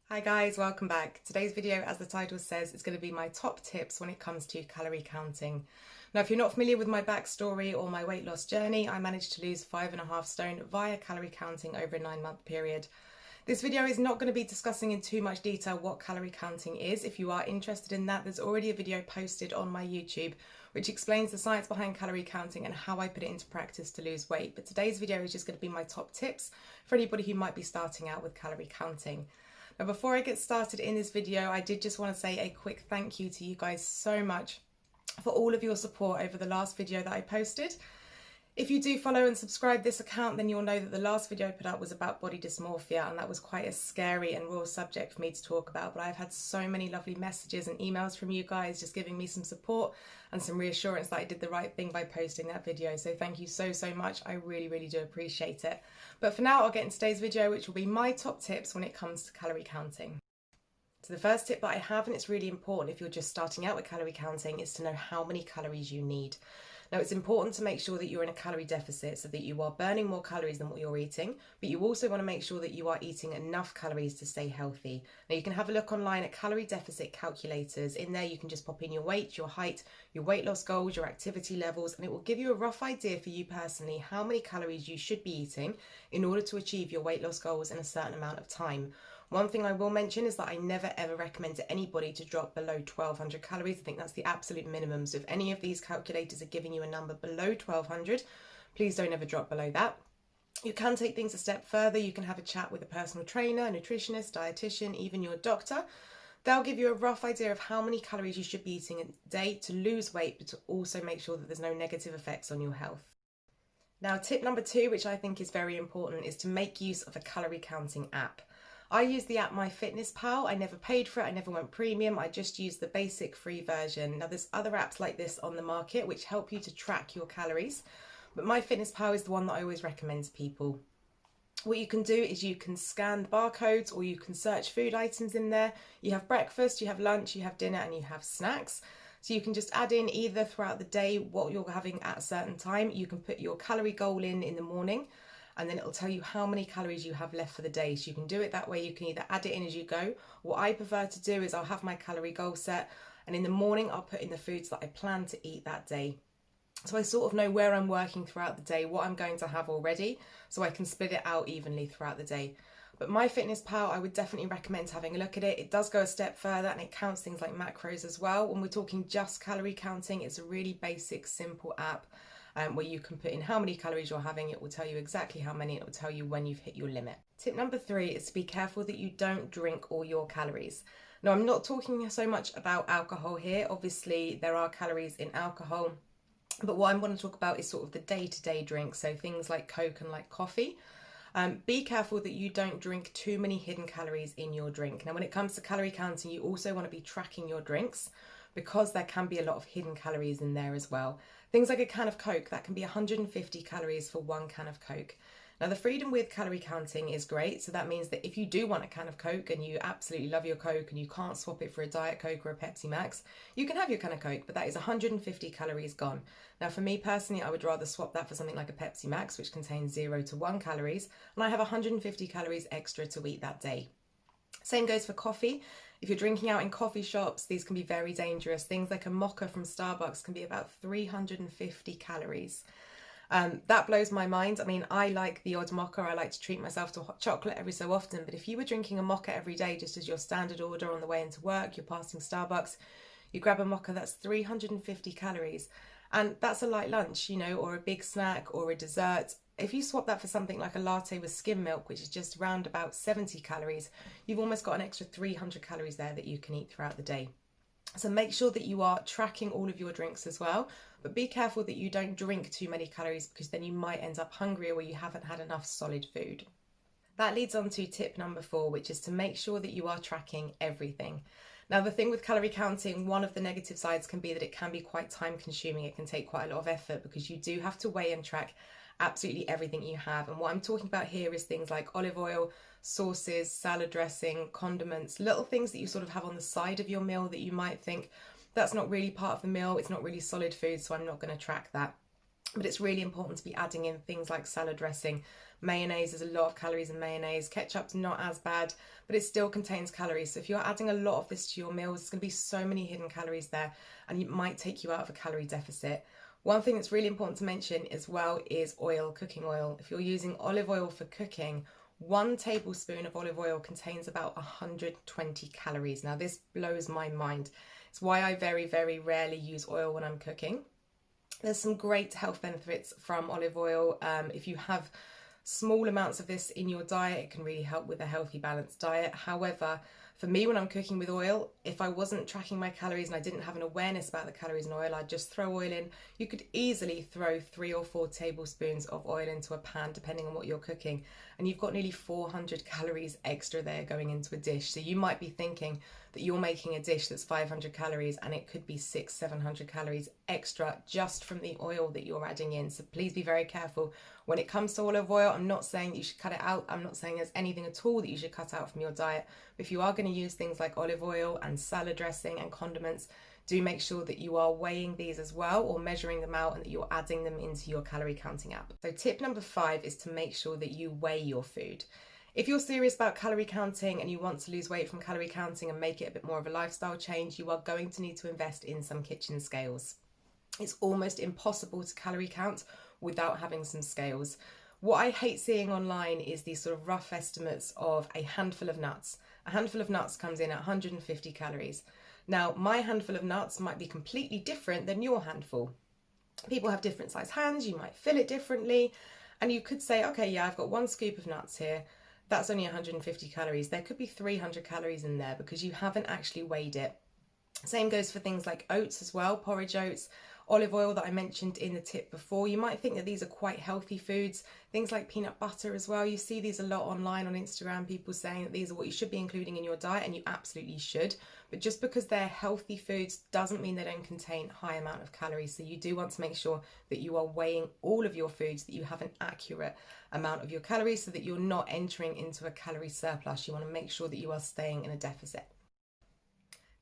Hi guys, welcome back. Today's video, as the title says, is going to be my top tips when it comes to calorie counting. Now, if you're not familiar with my backstory or my weight loss journey, I managed to lose 5.5 stone via calorie counting over a 9-month period. This video is not going to be discussing in too much detail what calorie counting is. If you are interested in that, there's already a video posted on my YouTube which explains the science behind calorie counting and how I put it into practice to lose weight. But today's video is just going to be my top tips for anybody who might be starting out with calorie counting. Now, before I get started in this video, I did just want to say a quick thank you to you guys so much for all of your support over the last video that I posted. If you do follow and subscribe this account, then you'll know that the last video I put up was about body dysmorphia, and that was quite a scary and raw subject for me to talk about. But I've had so many lovely messages and emails from you guys just giving me some support and some reassurance that I did the right thing by posting that video. So thank you so much. I really do appreciate it. But for now, I'll get into today's video, which will be my top tips when it comes to calorie counting. So the first tip that I have, and it's really important if you're just starting out with calorie counting, is to know how many calories you need. Now, it's important to make sure that you're in a calorie deficit so that you are burning more calories than what you're eating, but you also want to make sure that you are eating enough calories to stay healthy. Now, you can have a look online at calorie deficit calculators. In there, you can just pop in your weight, your height, your weight loss goals, your activity levels, and it will give you a rough idea for you personally how many calories you should be eating in order to achieve your weight loss goals in a certain amount of time. One thing I will mention is that I never ever recommend to anybody to drop below 1200 calories. I think that's the absolute minimum. So if any of these calculators are giving you a number below 1200, please don't ever drop below that. You can take things a step further. You can have a chat with a personal trainer, nutritionist, dietitian, even your doctor. They'll give you a rough idea of how many calories you should be eating a day to lose weight, but to also make sure that there's no negative effects on your health. Now, tip number 2, which I think is very important, is to make use of a calorie counting app. I use the app MyFitnessPal. I never paid for it. I never went premium. I just used the basic free version. Now, there's other apps like this on the market which help you to track your calories, but MyFitnessPal is the one that I always recommend to people. What you can do is you can scan the barcodes, or you can search food items in there. You have breakfast, you have lunch, you have dinner, and you have snacks. So you can just add in either throughout the day what you're having at a certain time. You can put your calorie goal in the morning, and then it'll tell you how many calories you have left for the day. So you can do it that way. You can either add it in as you go. What I prefer to do is I'll have my calorie goal set, and in the morning I'll put in the foods that I plan to eat that day. So I sort of know where I'm working throughout the day, what I'm going to have already, so I can split it out evenly throughout the day. But MyFitnessPal, I would definitely recommend having a look at it. It does go a step further, and it counts things like macros as well. When we're talking just calorie counting, it's a really basic, simple app where you can put in how many calories you're having. It will tell you exactly how many, and it will tell you when you've hit your limit. Tip number 3 is to be careful that you don't drink all your calories. Now, I'm not talking so much about alcohol here. Obviously, there are calories in alcohol, but what I want to talk about is sort of the day-to-day drinks, so things like Coke and like coffee. Be careful that you don't drink too many hidden calories in your drink. Now, when it comes to calorie counting, you also want to be tracking your drinks, because there can be a lot of hidden calories in there as well. Things like a can of Coke, that can be 150 calories for one can of Coke. Now, the freedom with calorie counting is great. So that means that if you do want a can of Coke and you absolutely love your Coke and you can't swap it for a Diet Coke or a Pepsi Max, you can have your can of Coke, but that is 150 calories gone. Now, for me personally, I would rather swap that for something like a Pepsi Max, which contains 0 to 1 calories, and I have 150 calories extra to eat that day. Same goes for coffee. If you're drinking out in coffee shops, these can be very dangerous. Things like a mocha from Starbucks can be about 350 calories. That blows my mind. I mean, I like the odd mocha. I like to treat myself to hot chocolate every so often. But if you were drinking a mocha every day, just as your standard order on the way into work, you're passing Starbucks, you grab a mocha, that's 350 calories. And that's a light lunch, you know, or a big snack or a dessert. If you swap that for something like a latte with skim milk, which is just around about 70 calories, you've almost got an extra 300 calories there that you can eat throughout the day. So make sure that you are tracking all of your drinks as well, but be careful that you don't drink too many calories, because then you might end up hungry or you haven't had enough solid food. That leads on to tip number 4, which is to make sure that you are tracking everything. Now, the thing with calorie counting, one of the negative sides can be that it can be quite time consuming. It can take quite a lot of effort, because you do have to weigh and track absolutely everything you have. And what I'm talking about here is things like olive oil, sauces, salad dressing, condiments, little things that you sort of have on the side of your meal that you might think, that's not really part of the meal, it's not really solid food, so I'm not going to track that. but it's really important to be adding in things like salad dressing. Mayonnaise, there's a lot of calories in mayonnaise. Ketchup's not as bad, but it still contains calories. So if you're adding a lot of this to your meals, there's going to be so many hidden calories there, and it might take you out of a calorie deficit. One thing that's really important to mention as well is oil, cooking oil. If you're using olive oil for cooking, 1 tablespoon of olive oil contains about 120 calories. Now this blows my mind. It's why I very, very rarely use oil when I'm cooking. There's some great health benefits from olive oil. If you have small amounts of this in your diet, it can really help with a healthy, balanced diet. However, for me, when I'm cooking with oil, if I wasn't tracking my calories and I didn't have an awareness about the calories in oil, I'd just throw oil in. You could easily throw 3 or 4 tablespoons of oil into a pan, depending on what you're cooking, and you've got nearly 400 calories extra there going into a dish. So you might be thinking that you're making a dish that's 500 calories and it could be 600-700 calories extra just from the oil that you're adding in. So please be very careful when it comes to olive oil. I'm not saying that you should cut it out. I'm not saying there's anything at all that you should cut out from your diet. But if you are going to use things like olive oil and salad dressing and condiments, do make sure that you are weighing these as well, or measuring them out, and that you're adding them into your calorie counting app. So tip number 5 is to make sure that you weigh your food. If you're serious about calorie counting and you want to lose weight from calorie counting and make it a bit more of a lifestyle change, you are going to need to invest in some kitchen scales. It's almost impossible to calorie count without having some scales. What I hate seeing online is these sort of rough estimates of a handful of nuts. A handful of nuts comes in at 150 calories. Now, my handful of nuts might be completely different than your handful. People have different size hands, you might fill it differently, and you could say, okay, yeah, I've got 1 scoop of nuts here. That's only 150 calories. There could be 300 calories in there because you haven't actually weighed it. Same goes for things like oats as well, porridge oats, olive oil that I mentioned in the tip before. You might think that these are quite healthy foods. Things like peanut butter as well. You see these a lot online on Instagram, people saying that these are what you should be including in your diet, and you absolutely should. But just because they're healthy foods doesn't mean they don't contain a high amount of calories. So you do want to make sure that you are weighing all of your foods, that you have an accurate amount of your calories so that you're not entering into a calorie surplus. You want to make sure that you are staying in a deficit.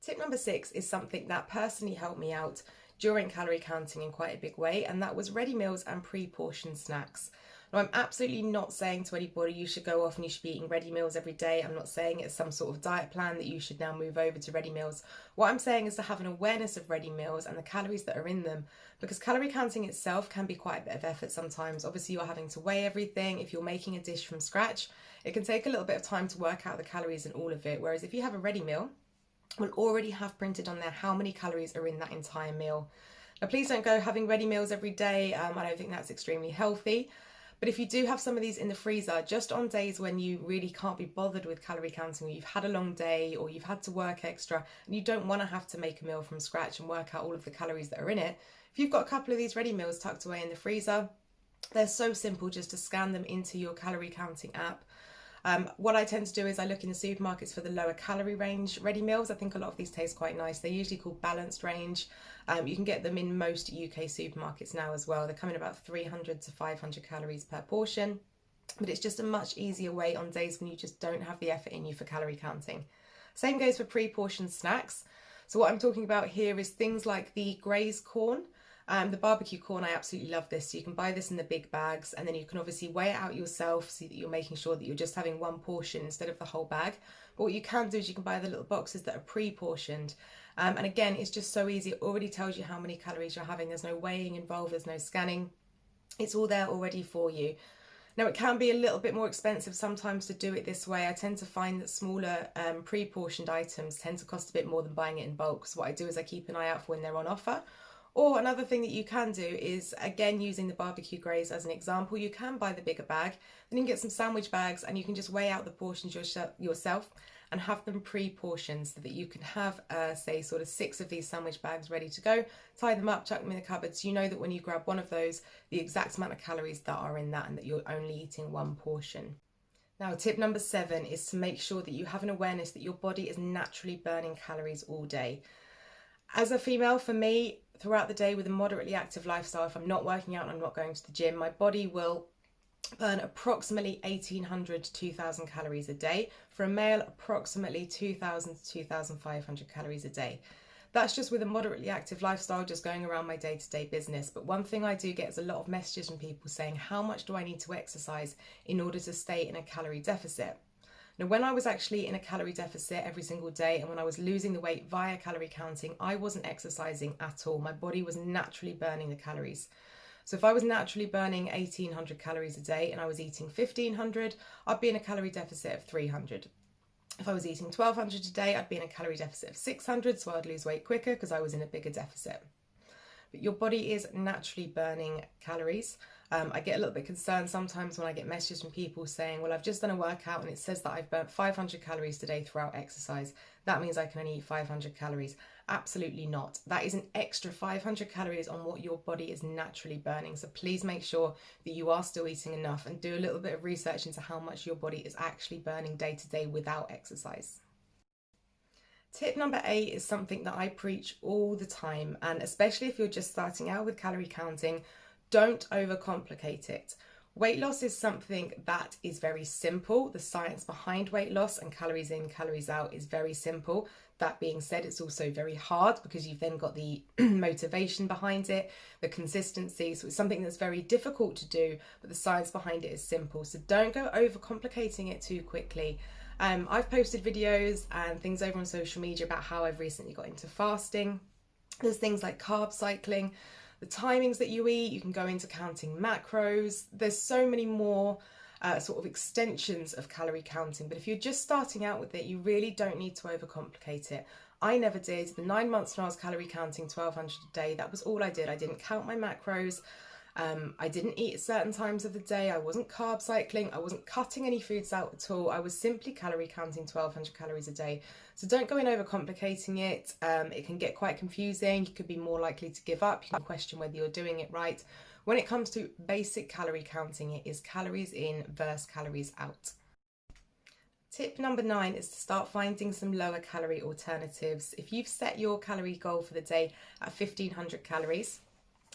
Tip number 6 is something that personally helped me out during calorie counting in quite a big way, and that was ready meals and pre-portioned snacks. Now, I'm absolutely not saying to anybody you should go off and you should be eating ready meals every day. I'm not saying it's some sort of diet plan that you should now move over to ready meals. What I'm saying is to have an awareness of ready meals and the calories that are in them, because calorie counting itself can be quite a bit of effort sometimes. Obviously, you're having to weigh everything. If you're making a dish from scratch, it can take a little bit of time to work out the calories in all of it. Whereas if you have a ready meal, we'll already have printed on there how many calories are in that entire meal. Now, please don't go having ready meals every day. I don't think that's extremely healthy. But if you do have some of these in the freezer, just on days when you really can't be bothered with calorie counting, or you've had a long day, or you've had to work extra, and you don't want to have to make a meal from scratch and work out all of the calories that are in it, if you've got a couple of these ready meals tucked away in the freezer, they're so simple just to scan them into your calorie counting app. What I tend to do is I look in the supermarkets for the lower calorie range ready meals. I think a lot of these taste quite nice. They're usually called balanced range. You can get them in most UK supermarkets now as well. They're coming about 300 to 500 calories per portion, but it's just a much easier way on days when you just don't have the effort in you for calorie counting. Same goes for pre-portioned snacks. So what I'm talking about here is things like the Graze corn. The barbecue corn, I absolutely love this. So you can buy this in the big bags, and then you can obviously weigh it out yourself so that you're making sure that you're just having one portion instead of the whole bag. But what you can do is you can buy the little boxes that are pre-portioned. And again, it's just so easy. It already tells you how many calories you're having. There's no weighing involved, there's no scanning. It's all there already for you. Now, it can be a little bit more expensive sometimes to do it this way. I tend to find that smaller pre-portioned items tend to cost a bit more than buying it in bulk. So what I do is I keep an eye out for when they're on offer. Or another thing that you can do is, again, using the barbecue Graze as an example, you can buy the bigger bag, then you can get some sandwich bags and you can just weigh out the portions yourself and have them pre-portioned so that you can have, say, sort of 6 of these sandwich bags ready to go, tie them up, chuck them in the cupboard, so you know that when you grab one of those, the exact amount of calories that are in that and that you're only eating one portion. Now, tip number 7 is to make sure that you have an awareness that your body is naturally burning calories all day. As a female, for me, throughout the day with a moderately active lifestyle, if I'm not working out and I'm not going to the gym, my body will burn approximately 1,800 to 2,000 calories a day. For a male, approximately 2,000 to 2,500 calories a day. That's just with a moderately active lifestyle, just going around my day-to-day business. But one thing I do get is a lot of messages from people saying, how much do I need to exercise in order to stay in a calorie deficit? Now, when I was actually in a calorie deficit every single day, and when I was losing the weight via calorie counting, I wasn't exercising at all. My body was naturally burning the calories. So if I was naturally burning 1,800 calories a day and I was eating 1,500, I'd be in a calorie deficit of 300. If I was eating 1,200 a day, I'd be in a calorie deficit of 600, so I'd lose weight quicker because I was in a bigger deficit. But your body is naturally burning calories. I get a little bit concerned sometimes when I get messages from people saying, well, I've just done a workout and it says that I've burnt 500 calories today throughout exercise. That means I can only eat 500 calories. Absolutely not. That is an extra 500 calories on what your body is naturally burning. So please make sure that you are still eating enough, and do a little bit of research into how much your body is actually burning day to day without exercise. Tip number 8 is something that I preach all the time, and especially if you're just starting out with calorie counting, don't overcomplicate it. Weight loss is something that is very simple. The science behind weight loss and calories in, calories out is very simple. That being said, it's also very hard because you've then got the motivation behind it, the consistency. So it's something that's very difficult to do, but the science behind it is simple. So don't go overcomplicating it too quickly. I've posted videos and things over on social media about how I've recently got into fasting. There's things like carb cycling, the timings that you eat. You can go into counting macros. There's so many more sort of extensions of calorie counting, but if you're just starting out with it, you really don't need to overcomplicate it. I never did. The 9 months when I was calorie counting 1,200 a day, that was all I did. I didn't count my macros. I didn't eat at certain times of the day. I wasn't carb cycling. I wasn't cutting any foods out at all. I was simply calorie counting 1,200 calories a day. So don't go in overcomplicating it. It can get quite confusing. You could be more likely to give up. You can question whether you're doing it right. When it comes to basic calorie counting, it is calories in versus calories out. Tip number 9 is to start finding some lower calorie alternatives. If you've set your calorie goal for the day at 1,500 calories,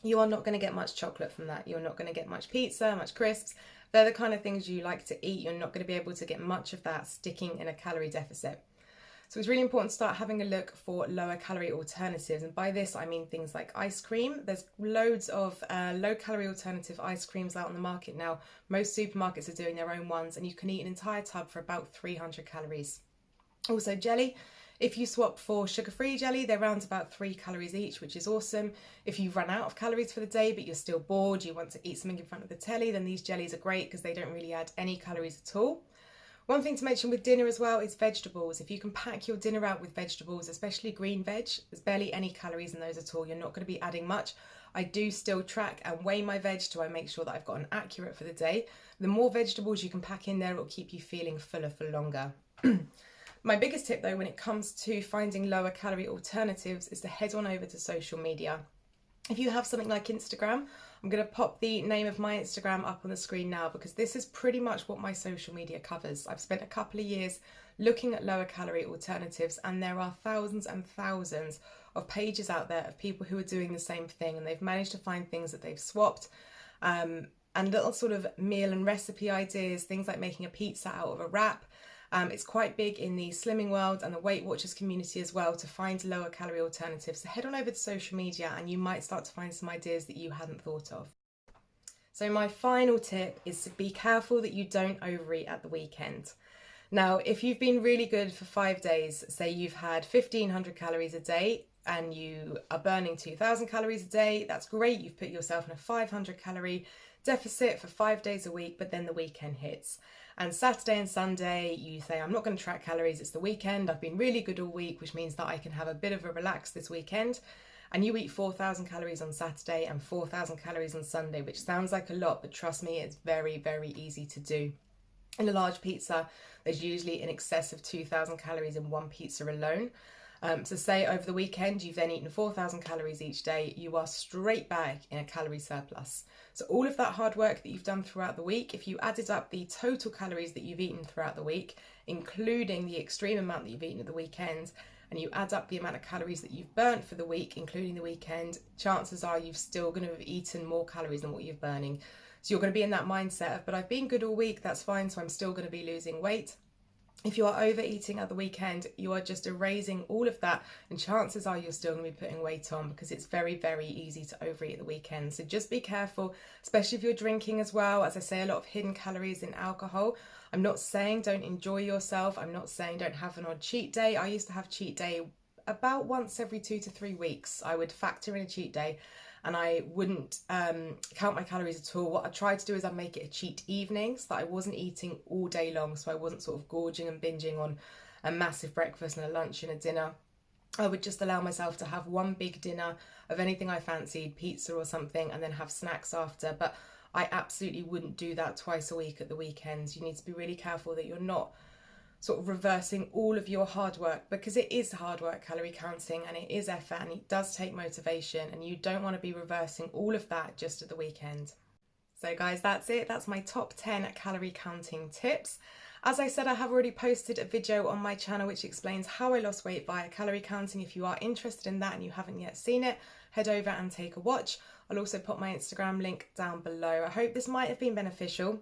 you are not going to get much chocolate from that. You're not going to get much pizza, much crisps. They're the kind of things you like to eat. You're not going to be able to get much of that sticking in a calorie deficit. So it's really important to start having a look for lower calorie alternatives. And by this, I mean things like ice cream. There's loads of low calorie alternative ice creams out on the market now. Most supermarkets are doing their own ones, and you can eat an entire tub for about 300 calories. Also jelly. If you swap for sugar-free jelly, they're around about 3 calories each, which is awesome. If you've run out of calories for the day, but you're still bored, you want to eat something in front of the telly, then these jellies are great because they don't really add any calories at all. One thing to mention with dinner as well is vegetables. If you can pack your dinner out with vegetables, especially green veg, there's barely any calories in those at all. You're not going to be adding much. I do still track and weigh my veg to make sure that I've got an accurate for the day. The more vegetables you can pack in there, it will keep you feeling fuller for longer. My biggest tip though, when it comes to finding lower calorie alternatives, is to head on over to social media. If you have something like Instagram, I'm going to pop the name of my Instagram up on the screen now, because this is pretty much what my social media covers. I've spent a couple of years looking at lower calorie alternatives, and there are thousands and thousands of pages out there of people who are doing the same thing, and they've managed to find things that they've swapped, and little sort of meal and recipe ideas, things like making a pizza out of a wrap. It's quite big in the slimming world and the Weight Watchers community as well to find lower calorie alternatives. So head on over to social media and you might start to find some ideas that you hadn't thought of. So my final tip is to be careful that you don't overeat at the weekend. Now, if you've been really good for 5 days, say you've had 1,500 calories a day and you are burning 2,000 calories a day, that's great. You've put yourself in a 500 calorie deficit for 5 days a week, but then the weekend hits. And Saturday and Sunday, you say, I'm not going to track calories, it's the weekend, I've been really good all week, which means that I can have a bit of a relax this weekend. And you eat 4,000 calories on Saturday and 4,000 calories on Sunday, which sounds like a lot, but trust me, it's very, very easy to do. In a large pizza, there's usually in excess of 2,000 calories in one pizza alone. So say over the weekend, you've then eaten 4,000 calories each day, you are straight back in a calorie surplus. So all of that hard work that you've done throughout the week, if you added up the total calories that you've eaten throughout the week, including the extreme amount that you've eaten at the weekend, and you add up the amount of calories that you've burnt for the week, including the weekend, chances are you're still going to have eaten more calories than what you're burning. So you're going to be in that mindset of, but I've been good all week, that's fine, so I'm still going to be losing weight. If you are overeating at the weekend, you are just erasing all of that, and chances are you're still going to be putting weight on, because it's very, very easy to overeat at the weekend. So just be careful, especially if you're drinking as well. As I say, a lot of hidden calories in alcohol. I'm not saying don't enjoy yourself. I'm not saying don't have an odd cheat day. I used to have cheat day about once every 2 to 3 weeks. I would factor in a cheat day, and I wouldn't count my calories at all. What I tried to do is I'd make it a cheat evening, so that I wasn't eating all day long, so I wasn't sort of gorging and binging on a massive breakfast and a lunch and a dinner. I would just allow myself to have one big dinner of anything I fancied, pizza or something, and then have snacks after. But I absolutely wouldn't do that twice a week at the weekends. You need to be really careful that you're not sort of reversing all of your hard work, because it is hard work, calorie counting, and it is effort, and it does take motivation, and you don't want to be reversing all of that just at the weekend. So guys, that's it. That's my top 10 calorie counting tips. As I said, I have already posted a video on my channel which explains how I lost weight via calorie counting. If you are interested in that and you haven't yet seen it, head over and take a watch. I'll also put my Instagram link down below. I hope this might have been beneficial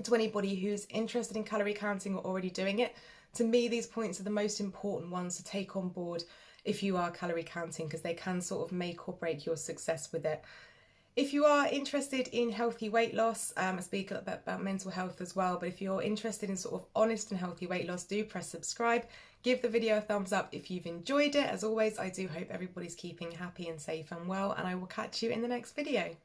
to anybody who's interested in calorie counting or already doing it. To me, these points are the most important ones to take on board if you are calorie counting, because they can sort of make or break your success with it. If you are interested in healthy weight loss, I speak a little bit about mental health as well, but if you're interested in sort of honest and healthy weight loss, do press subscribe. Give the video a thumbs up if you've enjoyed it. As always, I do hope everybody's keeping happy and safe and well, and I will catch you in the next video.